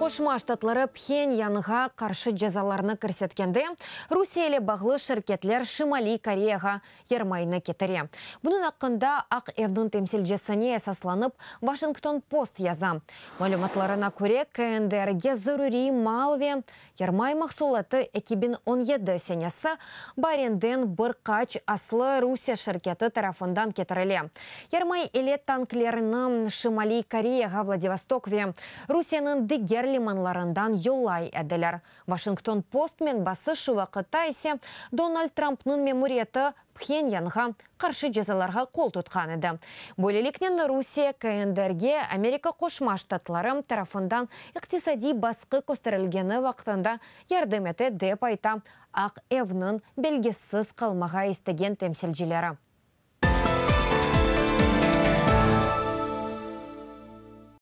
Кошма Штатлары Пхеньянға қаршы жазаларны көрсеткенде, Русияле бағлы шіркетлер Шимали Кореяға ермайны кетіре. Бұның ақында ақ евдің темсілжесіне әсасланып Вашингтон Пост яза. Малюматларына көре КНДРге зөрури малве ермай мақсулаты 2017 сенесі баренден бір қач аслы Русия шіркеті тарафындан кетіріле. Ермай елет танклерінің Шимали Кореяға Владивостокве Русияның дегер лиманларындан йолай әділер. Вашингтон Пост мен басы шуақыта есе Дональд Трампның мемориеті Пхеньянға қаршы жазаларға қол тұтқан еді. Бөлелікнен Русия КНДРге Америка Кошма Штатлары тарафындан иқтисади басқы көстерілгені вақытында ярдым еті деп айта ақ евнің белгісіз қалмаға істеген темсілжілері.